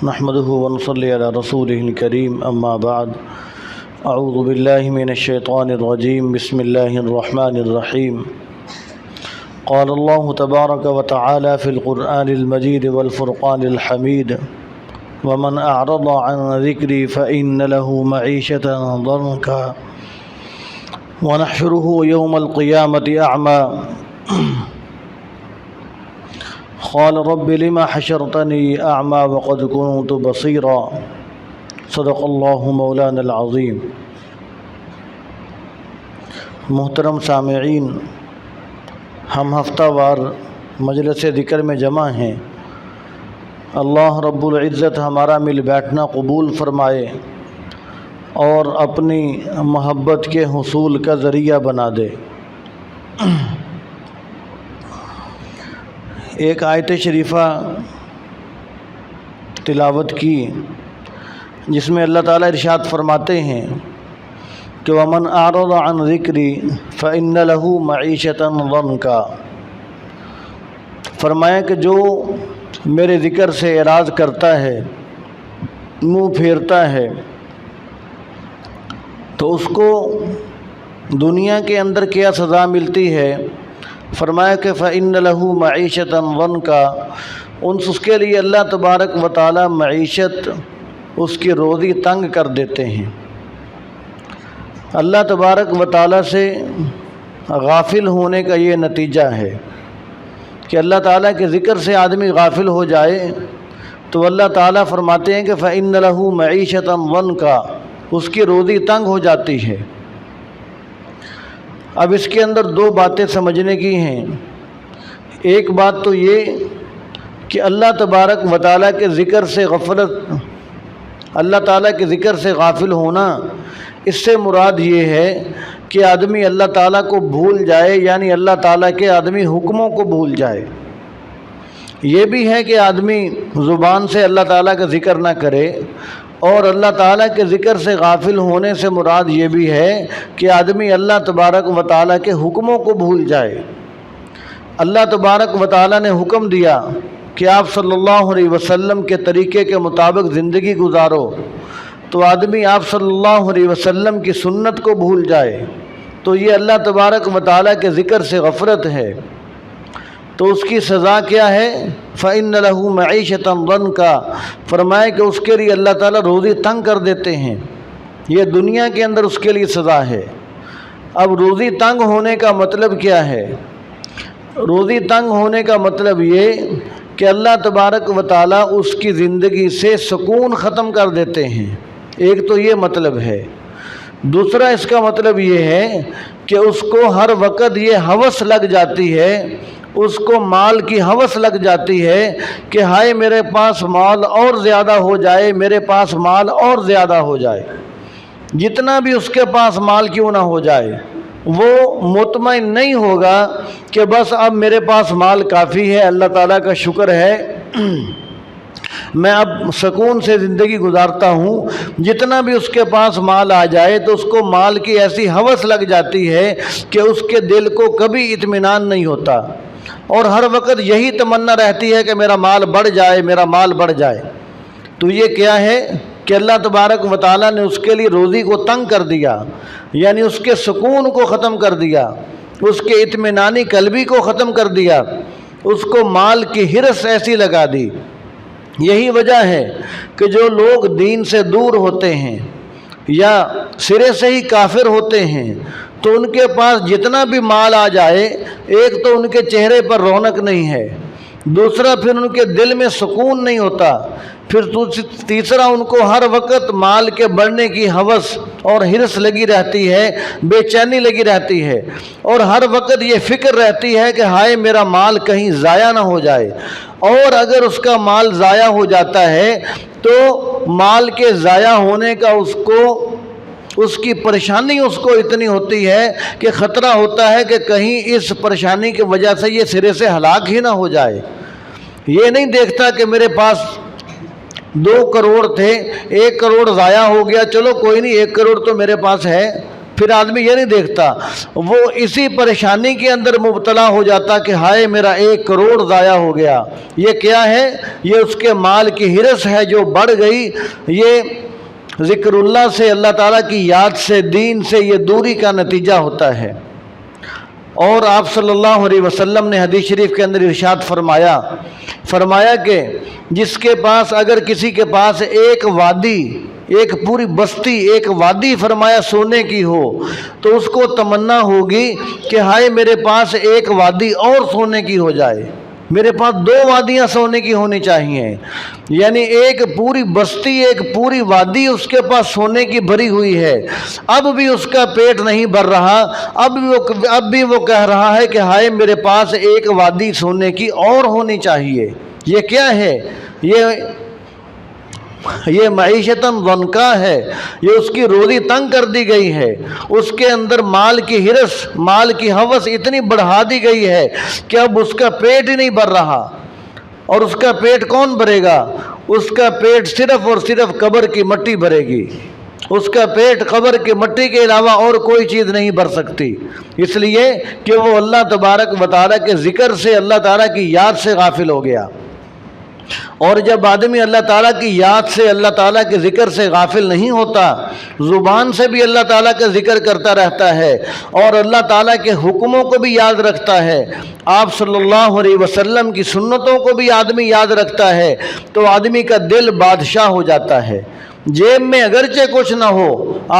نحمده ونصلي على رسوله الكريم أما بعد أعوذ بالله من الشيطان الرجيم بسم الله الرحمن الرحيم قال الله تبارك وتعالى في القرآن المجيد والفرقان الحميد ومن أعرض عن ذكري فإن له معيشة ضنكا ونحشره يوم القيامة أعمى قال رب لما حشرتني أعمى وقد كنت بصيرا صدق اللہ مولانا العظیم۔ محترم سامعین، ہم ہفتہ وار مجلس ذکر میں جمع ہیں۔ اللہ رب العزت ہمارا مل بیٹھنا قبول فرمائے اور اپنی محبت کے حصول کا ذریعہ بنا دے۔ ایک آیت شریفہ تلاوت کی جس میں اللہ تعالیٰ ارشاد فرماتے ہیں کہ وَمَنْ أَعْرَضَ عَنْ ذِكْرِي فَإِنَّ لَهُ مَعِيشَةً ضَنْكَا، فرمایا کہ جو میرے ذکر سے اعراض کرتا ہے، منہ پھیرتا ہے، تو اس کو دنیا کے اندر کیا سزا ملتی ہے؟ فرمایا کہ فَإِنَّ لَهُ مَعِيشَةً ضَنْكَا، اس کے لیے اللہ تبارک و تعالیٰ معیشت، اس کی روزی تنگ کر دیتے ہیں۔ اللہ تبارک و تعالیٰ سے غافل ہونے کا یہ نتیجہ ہے کہ اللہ تعالیٰ کے ذکر سے آدمی غافل ہو جائے تو اللہ تعالیٰ فرماتے ہیں کہ فَإِنَّ لَهُ مَعِيشَةً ضَنْكَا، اس کی روزی تنگ ہو جاتی ہے۔ اب اس کے اندر دو باتیں سمجھنے کی ہیں۔ ایک بات تو یہ کہ اللہ تبارک و تعالیٰ کے ذکر سے غفلت، اللہ تعالیٰ کے ذکر سے غافل ہونا، اس سے مراد یہ ہے کہ آدمی اللہ تعالیٰ کو بھول جائے، یعنی اللہ تعالیٰ کے آدمی حکموں کو بھول جائے۔ یہ بھی ہے کہ آدمی زبان سے اللہ تعالیٰ کا ذکر نہ کرے، اور اللہ تعالیٰ کے ذکر سے غافل ہونے سے مراد یہ بھی ہے کہ آدمی اللہ تبارک و تعالیٰ کے حکموں کو بھول جائے۔ اللہ تبارک و تعالیٰ نے حکم دیا کہ آپ صلی اللہ علیہ وسلم کے طریقے کے مطابق زندگی گزارو، تو آدمی آپ صلی اللہ علیہ وسلم کی سنت کو بھول جائے تو یہ اللہ تبارک و تعالیٰ کے ذکر سے غفلت ہے۔ تو اس کی سزا کیا ہے؟ فَإِنَّ لَهُ مَعِيشَةً ضَنْكَا، فرمایا کہ اس کے لیے اللہ تعالیٰ روزی تنگ کر دیتے ہیں۔ یہ دنیا کے اندر اس کے لیے سزا ہے۔ اب روزی تنگ ہونے کا مطلب کیا ہے؟ روزی تنگ ہونے کا مطلب یہ کہ اللہ تبارک و تعالیٰ اس کی زندگی سے سکون ختم کر دیتے ہیں۔ ایک تو یہ مطلب ہے۔ دوسرا اس کا مطلب یہ ہے کہ اس کو ہر وقت یہ ہوس لگ جاتی ہے، اس کو مال کی ہوس لگ جاتی ہے کہ ہائے میرے پاس مال اور زیادہ ہو جائے، میرے پاس مال اور زیادہ ہو جائے۔ جتنا بھی اس کے پاس مال کیوں نہ ہو جائے، وہ مطمئن نہیں ہوگا کہ بس اب میرے پاس مال کافی ہے، اللہ تعالیٰ کا شکر ہے، میں اب سکون سے زندگی گزارتا ہوں۔ جتنا بھی اس کے پاس مال آ جائے تو اس کو مال کی ایسی ہوس لگ جاتی ہے کہ اس کے دل کو کبھی اطمینان نہیں ہوتا، اور ہر وقت یہی تمنا رہتی ہے کہ میرا مال بڑھ جائے، میرا مال بڑھ جائے۔ تو یہ کیا ہے کہ اللہ تبارک و تعالیٰ نے اس کے لیے روزی کو تنگ کر دیا، یعنی اس کے سکون کو ختم کر دیا، اس کے اطمینانی قلبی کو ختم کر دیا، اس کو مال کی ہرس ایسی لگا دی۔ یہی وجہ ہے کہ جو لوگ دین سے دور ہوتے ہیں یا سرے سے ہی کافر ہوتے ہیں تو ان کے پاس جتنا بھی مال آ جائے، ایک تو ان کے چہرے پر رونق نہیں ہے، دوسرا پھر ان کے دل میں سکون نہیں ہوتا، پھر تیسرا ان کو ہر وقت مال کے بڑھنے کی ہوس اور ہرس لگی رہتی ہے، بے چینی لگی رہتی ہے، اور ہر وقت یہ فکر رہتی ہے کہ ہائے میرا مال کہیں ضائع نہ ہو جائے۔ اور اگر اس کا مال ضائع ہو جاتا ہے تو مال کے ضائع ہونے کا اس کی پریشانی اس کو اتنی ہوتی ہے کہ خطرہ ہوتا ہے کہ کہیں اس پریشانی کی وجہ سے یہ سرے سے ہلاک ہی نہ ہو جائے۔ یہ نہیں دیکھتا کہ میرے پاس 2 کروڑ تھے، 1 کروڑ ضائع ہو گیا، چلو کوئی نہیں 1 کروڑ تو میرے پاس ہے، پھر آدمی یہ نہیں دیکھتا، وہ اسی پریشانی کے اندر مبتلا ہو جاتا کہ ہائے میرا 1 کروڑ ضائع ہو گیا۔ یہ کیا ہے؟ یہ اس کے مال کی ہرس ہے جو بڑھ گئی۔ یہ ذکر اللہ سے، اللہ تعالیٰ کی یاد سے، دین سے یہ دوری کا نتیجہ ہوتا ہے۔ اور آپ صلی اللہ علیہ وسلم نے حدیث شریف کے اندر ارشاد فرمایا کہ جس کے پاس، اگر کسی کے پاس ایک وادی، ایک پوری بستی، ایک وادی فرمایا سونے کی ہو، تو اس کو تمنا ہوگی کہ ہائے میرے پاس ایک وادی اور سونے کی ہو جائے، میرے پاس 2 وادیاں سونے کی ہونی چاہیے۔ یعنی ایک پوری بستی، ایک پوری وادی اس کے پاس سونے کی بھری ہوئی ہے، اب بھی اس کا پیٹ نہیں بھر رہا، اب بھی وہ کہہ رہا ہے کہ ہائے میرے پاس ایک وادی سونے کی اور ہونی چاہیے۔ یہ کیا ہے؟ یہ معیشتاً ضنکا ہے، یہ اس کی روزی تنگ کر دی گئی ہے، اس کے اندر مال کی ہرس، مال کی ہوس اتنی بڑھا دی گئی ہے کہ اب اس کا پیٹ ہی نہیں بھر رہا۔ اور اس کا پیٹ کون بھرے گا؟ اس کا پیٹ صرف اور صرف قبر کی مٹی بھرے گی، اس کا پیٹ قبر کی مٹی کے علاوہ اور کوئی چیز نہیں بھر سکتی، اس لیے کہ وہ اللہ تبارک و تعالیٰ کے ذکر سے، اللہ تعالیٰ کی یاد سے غافل ہو گیا۔ اور جب آدمی اللہ تعالیٰ کی یاد سے، اللہ تعالیٰ کے ذکر سے غافل نہیں ہوتا، زبان سے بھی اللہ تعالیٰ کا ذکر کرتا رہتا ہے اور اللہ تعالیٰ کے حکموں کو بھی یاد رکھتا ہے، آپ صلی اللہ علیہ وسلم کی سنتوں کو بھی آدمی یاد رکھتا ہے، تو آدمی کا دل بادشاہ ہو جاتا ہے۔ جیب میں اگرچہ کچھ نہ ہو،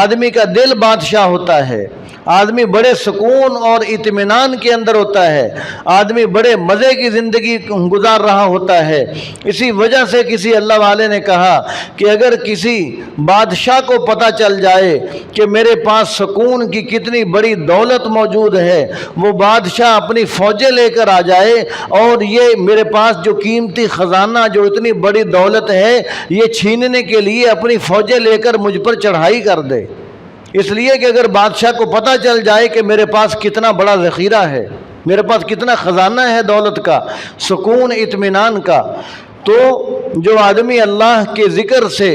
آدمی کا دل بادشاہ ہوتا ہے، آدمی بڑے سکون اور اطمینان کے اندر ہوتا ہے، آدمی بڑے مزے کی زندگی گزار رہا ہوتا ہے۔ اسی وجہ سے کسی اللہ والے نے کہا کہ اگر کسی بادشاہ کو پتہ چل جائے کہ میرے پاس سکون کی کتنی بڑی دولت موجود ہے، وہ بادشاہ اپنی فوجیں لے کر آ جائے اور یہ میرے پاس جو قیمتی خزانہ، جو اتنی بڑی دولت ہے، یہ چھیننے کے لیے اپنی فوجیں لے کر مجھ پر چڑھائی کر دے، اس لیے کہ اگر بادشاہ کو پتہ چل جائے کہ میرے پاس کتنا بڑا ذخیرہ ہے، میرے پاس کتنا خزانہ ہے دولت کا، سکون اطمینان کا، تو جو آدمی اللہ کے ذکر سے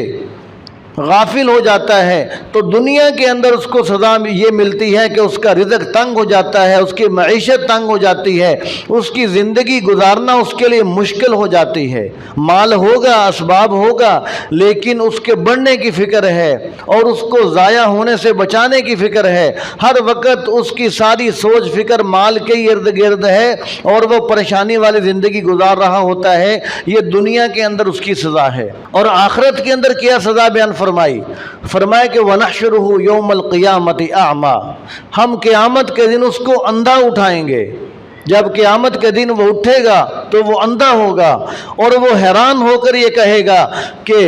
غافل ہو جاتا ہے تو دنیا کے اندر اس کو سزا یہ ملتی ہے کہ اس کا رزق تنگ ہو جاتا ہے، اس کی معیشت تنگ ہو جاتی ہے، اس کی زندگی گزارنا اس کے لیے مشکل ہو جاتی ہے۔ مال ہوگا، اسباب ہوگا، لیکن اس کے بڑھنے کی فکر ہے اور اس کو ضائع ہونے سے بچانے کی فکر ہے، ہر وقت اس کی ساری سوچ فکر مال کے ارد گرد ہے اور وہ پریشانی والی زندگی گزار رہا ہوتا ہے۔ یہ دنیا کے اندر اس کی سزا ہے۔ اور آخرت کے اندر کیا سزا بیان فرمایا کہ وَنَحْشُرُهُ يَوْمَ الْقِيَامَةِ أَعْمَى، ہم قیامت کے دن اس کو اندھا اٹھائیں گے۔ جب قیامت کے دن وہ اٹھے گا تو وہ اندھا ہوگا اور وہ حیران ہو کر یہ کہے گا کہ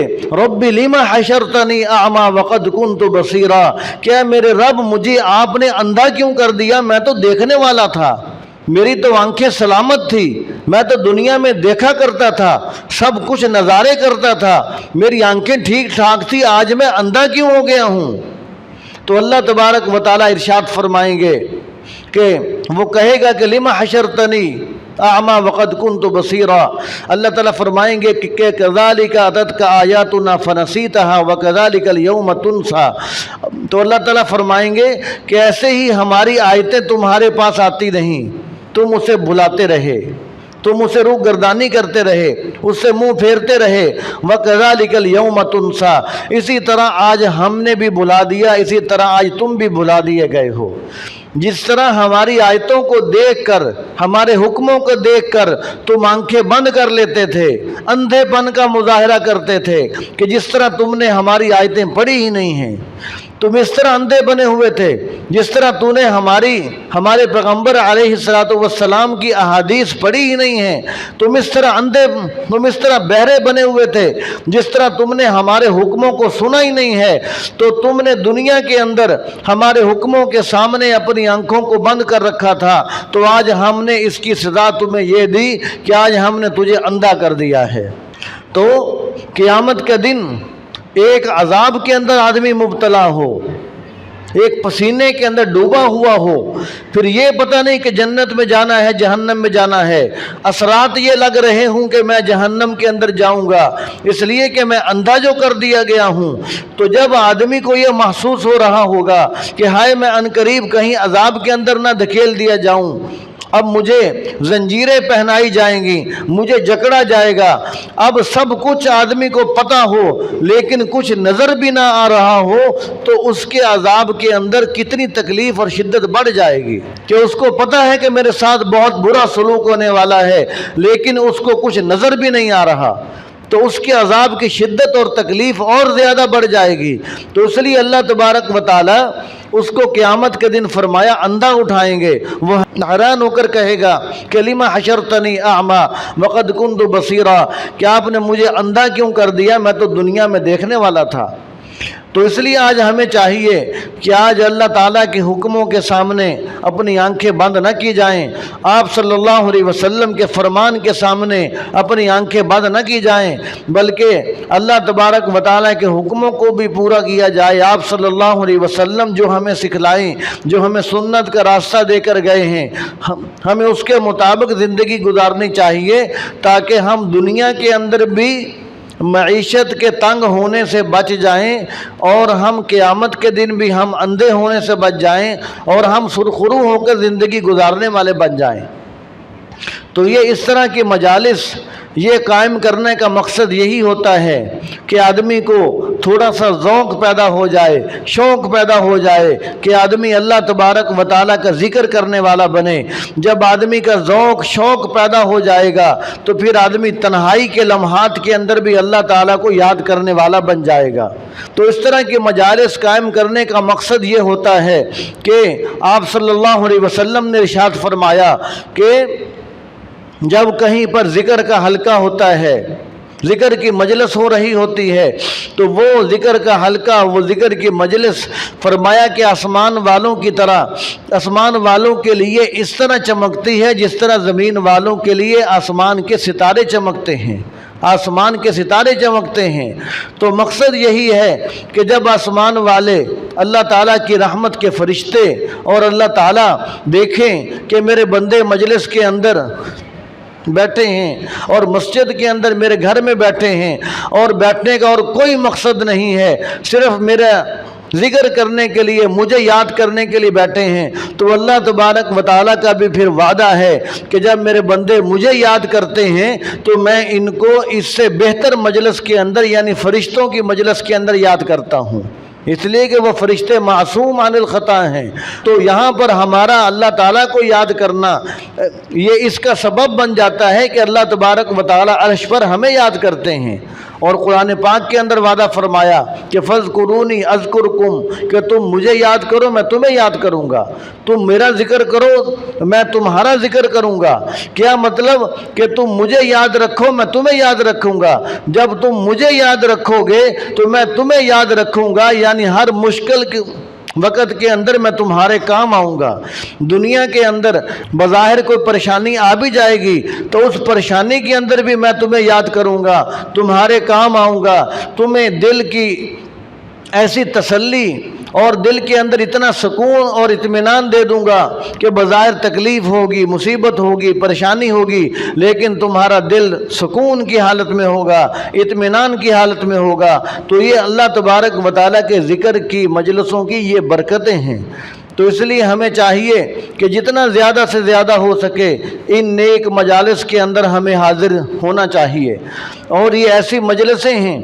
رب لِمَ حَشَرْتَنِي أَعْمَى وَقَدْ كُنْتُ بَصِيرًا، کیا میرے رب مجھے آپ نے اندھا کیوں کر دیا؟ میں تو دیکھنے والا تھا، میری تو آنکھیں سلامت تھی، میں تو دنیا میں دیکھا کرتا تھا، سب کچھ نظارے کرتا تھا، میری آنکھیں ٹھیک ٹھاک تھی، آج میں اندھا کیوں ہو گیا ہوں؟ تو اللہ تبارک و تعالیٰ ارشاد فرمائیں گے کہ وہ کہے گا کہ لِمَ حَشَرْتَنِي أَعْمَى وَقَدْ كُنْتُ بَصِيرًا، اللہ تعالیٰ فرمائیں گے کہ كَذَلِكَ أَتَتْكَ آيَاتُنَا فَنَسِيتَهَا وَكَذَلِكَ الْيَوْمَ تُنْسَى، تو اللہ تعالیٰ فرمائیں گے کہ ایسے ہی ہماری آیتیں تمہارے پاس آتی رہیں، تم اسے بھلاتے رہے، تم اسے روح گردانی کرتے رہے، اس سے منہ پھیرتے رہے، وَكَذَلِكَ الْيَوْمَ تُنْسَى، اسی طرح آج ہم نے بھی بھلا دیا، اسی طرح آج تم بھی بھلا دیے گئے ہو۔ جس طرح ہماری آیتوں کو دیکھ کر، ہمارے حکموں کو دیکھ کر تم آنکھیں بند کر لیتے تھے، اندھے پن کا مظاہرہ کرتے تھے کہ جس طرح تم نے ہماری آیتیں پڑھی ہی نہیں ہیں، تم اس طرح اندھے بنے ہوئے تھے، جس طرح تو نے ہمارے پیغمبر علیہ السلام کی احادیث پڑھی ہی نہیں ہیں، تم اس طرح بہرے بنے ہوئے تھے، جس طرح تم نے ہمارے حکموں کو سنا ہی نہیں ہے، تو تم نے دنیا کے اندر ہمارے حکموں کے سامنے اپنی آنکھوں کو بند کر رکھا تھا، تو آج ہم نے اس کی سزا تمہیں یہ دی کہ آج ہم نے تجھے اندھا کر دیا ہے۔ تو قیامت کے دن ایک عذاب کے اندر آدمی مبتلا ہو، ایک پسینے کے اندر ڈوبا ہوا ہو، پھر یہ پتہ نہیں کہ جنت میں جانا ہے جہنم میں جانا ہے، اثرات یہ لگ رہے ہوں کہ میں جہنم کے اندر جاؤں گا اس لیے کہ میں اندھا جو کر دیا گیا ہوں، تو جب آدمی کو یہ محسوس ہو رہا ہوگا کہ ہائے میں عنقریب کہیں عذاب کے اندر نہ دھکیل دیا جاؤں، اب مجھے زنجیریں پہنائی جائیں گی، مجھے جکڑا جائے گا، اب سب کچھ آدمی کو پتہ ہو لیکن کچھ نظر بھی نہ آ رہا ہو، تو اس کے عذاب کے اندر کتنی تکلیف اور شدت بڑھ جائے گی کہ اس کو پتہ ہے کہ میرے ساتھ بہت برا سلوک ہونے والا ہے لیکن اس کو کچھ نظر بھی نہیں آ رہا، تو اس کے عذاب کی شدت اور تکلیف اور زیادہ بڑھ جائے گی۔ تو اس لیے اللہ تبارک و تعالی اس کو قیامت کے دن فرمایا اندھا اٹھائیں گے، وہ حیران ہو کر کہے گا کہ لما حشرتنی اعمی وقد کنت بصیرا، کہ آپ نے مجھے اندھا کیوں کر دیا، میں تو دنیا میں دیکھنے والا تھا۔ تو اس لیے آج ہمیں چاہیے کہ آج اللہ تعالیٰ کے حکموں کے سامنے اپنی آنکھیں بند نہ کی جائیں، آپ صلی اللہ علیہ وسلم کے فرمان کے سامنے اپنی آنکھیں بند نہ کی جائیں، بلکہ اللہ تبارک و تعالیٰ کے حکموں کو بھی پورا کیا جائے۔ آپ صلی اللہ علیہ وسلم جو ہمیں سکھلائیں، جو ہمیں سنت کا راستہ دے کر گئے ہیں، ہمیں اس کے مطابق زندگی گزارنی چاہیے تاکہ ہم دنیا کے اندر بھی معیشت کے تنگ ہونے سے بچ جائیں اور ہم قیامت کے دن بھی ہم اندھے ہونے سے بچ جائیں اور ہم سرخرو ہو کر زندگی گزارنے والے بن جائیں۔ تو یہ اس طرح کی مجالس یہ قائم کرنے کا مقصد یہی ہوتا ہے کہ آدمی کو تھوڑا سا ذوق پیدا ہو جائے، شوق پیدا ہو جائے کہ آدمی اللہ تبارک و تعالیٰ کا ذکر کرنے والا بنے۔ جب آدمی کا ذوق شوق پیدا ہو جائے گا تو پھر آدمی تنہائی کے لمحات کے اندر بھی اللہ تعالیٰ کو یاد کرنے والا بن جائے گا۔ تو اس طرح کی مجالس قائم کرنے کا مقصد یہ ہوتا ہے کہ آپ صلی اللہ علیہ وسلم نے ارشاد فرمایا کہ جب کہیں پر ذکر کا حلقہ ہوتا ہے، ذکر کی مجلس ہو رہی ہوتی ہے، تو وہ ذکر کا حلقہ، وہ ذکر کی مجلس فرمایا کہ آسمان والوں کی طرح، آسمان والوں کے لیے اس طرح چمکتی ہے جس طرح زمین والوں کے لیے آسمان کے ستارے چمکتے ہیں، آسمان کے ستارے چمکتے ہیں۔ تو مقصد یہی ہے کہ جب آسمان والے اللہ تعالیٰ کی رحمت کے فرشتے اور اللہ تعالیٰ دیکھیں کہ میرے بندے مجلس کے اندر بیٹھے ہیں اور مسجد کے اندر میرے گھر میں بیٹھے ہیں اور بیٹھنے کا اور کوئی مقصد نہیں ہے، صرف میرا ذکر کرنے کے لیے، مجھے یاد کرنے کے لیے بیٹھے ہیں، تو اللہ تبارک و تعالیٰ کا بھی پھر وعدہ ہے کہ جب میرے بندے مجھے یاد کرتے ہیں تو میں ان کو اس سے بہتر مجلس کے اندر یعنی فرشتوں کی مجلس کے اندر یاد کرتا ہوں، اس لیے کہ وہ فرشتے معصوم عن الخطا ہیں۔ تو یہاں پر ہمارا اللہ تعالیٰ کو یاد کرنا یہ اس کا سبب بن جاتا ہے کہ اللہ تبارک و تعالیٰ عرش پر ہمیں یاد کرتے ہیں۔ اور قرآن پاک کے اندر وعدہ فرمایا کہ فَاذْكُرُونِي أَذْكُرْكُمْ، کہ تم مجھے یاد کرو میں تمہیں یاد کروں گا، تم میرا ذکر کرو میں تمہارا ذکر کروں گا۔ کیا مطلب کہ تم مجھے یاد رکھو میں تمہیں یاد رکھوں گا، جب تم مجھے یاد رکھو گے تو میں تمہیں یاد رکھوں گا، یعنی ہر مشکل وقت کے اندر میں تمہارے کام آؤں گا۔ دنیا کے اندر بظاہر کوئی پریشانی آ بھی جائے گی تو اس پریشانی کے اندر بھی میں تمہیں یاد کروں گا، تمہارے کام آؤں گا، تمہیں دل کی ایسی تسلی اور دل کے اندر اتنا سکون اور اطمینان دے دوں گا کہ بظاہر تکلیف ہوگی، مصیبت ہوگی، پریشانی ہوگی، لیکن تمہارا دل سکون کی حالت میں ہوگا، اطمینان کی حالت میں ہوگا۔ تو یہ اللہ تبارک و تعالیٰ کے ذکر کی مجلسوں کی یہ برکتیں ہیں۔ تو اس لیے ہمیں چاہیے کہ جتنا زیادہ سے زیادہ ہو سکے ان نیک مجالس کے اندر ہمیں حاضر ہونا چاہیے، اور یہ ایسی مجلسیں ہیں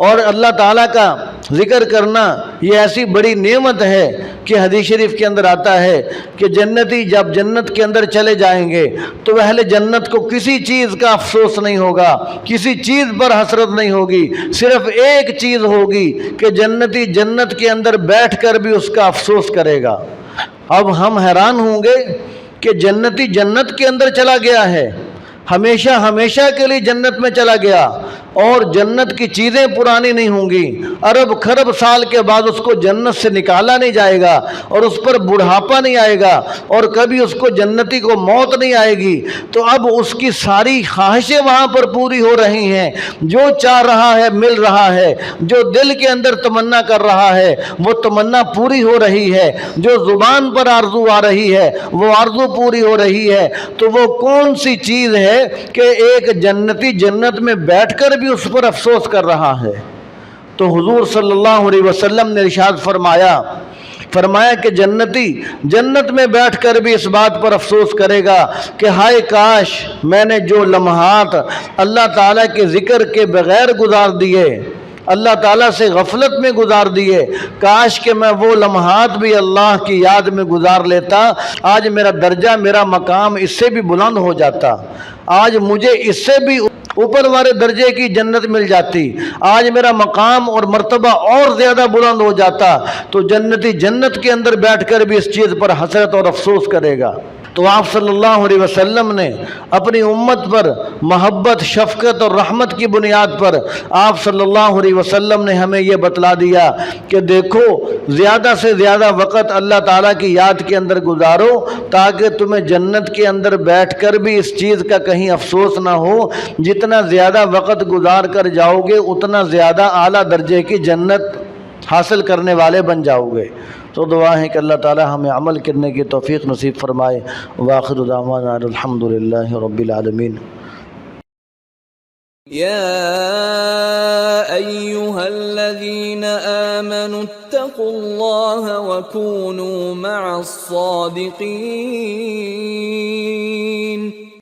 اور اللہ تعالیٰ کا ذکر کرنا یہ ایسی بڑی نعمت ہے کہ حدیث شریف کے اندر آتا ہے کہ جنتی جب جنت کے اندر چلے جائیں گے تو اہل جنت کو کسی چیز کا افسوس نہیں ہوگا، کسی چیز پر حسرت نہیں ہوگی، صرف ایک چیز ہوگی کہ جنتی جنت کے اندر بیٹھ کر بھی اس کا افسوس کرے گا۔ اب ہم حیران ہوں گے کہ جنتی جنت کے اندر چلا گیا ہے، ہمیشہ ہمیشہ کے لیے جنت میں چلا گیا، اور جنت کی چیزیں پرانی نہیں ہوں گی، ارب خرب سال کے بعد اس کو جنت سے نکالا نہیں جائے گا، اور اس پر بڑھاپا نہیں آئے گا، اور کبھی اس کو جنتی کو موت نہیں آئے گی۔ تو اب اس کی ساری خواہشیں وہاں پر پوری ہو رہی ہیں، جو چاہ رہا ہے مل رہا ہے، جو دل کے اندر تمنا کر رہا ہے وہ تمنا پوری ہو رہی ہے، جو زبان پر آرزو آ رہی ہے وہ آرزو پوری ہو رہی ہے۔ تو وہ کون سی چیز ہے کہ ایک جنتی جنت میں بیٹھ کر بھی اس پر افسوس کر رہا ہے؟ تو حضور صلی اللہ علیہ وسلم نے ارشاد فرمایا کہ جنتی جنت میں بیٹھ کر بھی اس بات پر افسوس کرے گا کہ ہائے کاش میں نے جو لمحات اللہ تعالیٰ کے ذکر کے بغیر گزار دیے، اللہ تعالیٰ سے غفلت میں گزار دیے، کاش کہ میں وہ لمحات بھی اللہ کی یاد میں گزار لیتا، آج میرا درجہ میرا مقام اس سے بھی بلند ہو جاتا، آج مجھے اس سے بھی اوپر والے درجے کی جنت مل جاتی، آج میرا مقام اور مرتبہ اور زیادہ بلند ہو جاتا۔ تو جنتی جنت کے اندر بیٹھ کر بھی اس چیز پر حسرت اور افسوس کرے گا۔ تو آپ صلی اللہ علیہ وسلم نے اپنی امت پر محبت، شفقت اور رحمت کی بنیاد پر آپ صلی اللہ علیہ وسلم نے ہمیں یہ بتلا دیا کہ دیکھو زیادہ سے زیادہ وقت اللہ تعالیٰ کی یاد کے اندر گزارو، تاکہ تمہیں جنت کے اندر بیٹھ کر بھی اس چیز کا کہیں افسوس نہ ہو۔ جتنا زیادہ وقت گزار کر جاؤ گے اتنا زیادہ اعلیٰ درجے کی جنت حاصل کرنے والے بن جاؤ گے۔ تو دعا ہے کہ اللہ تعالی ہمیں عمل کرنے کی توفیق نصیب فرمائے۔ وآخر دعوانا الحمد للہ رب العالمین۔ يا أيها الذين آمنوا اتقوا الله وكونوا مع الصادقين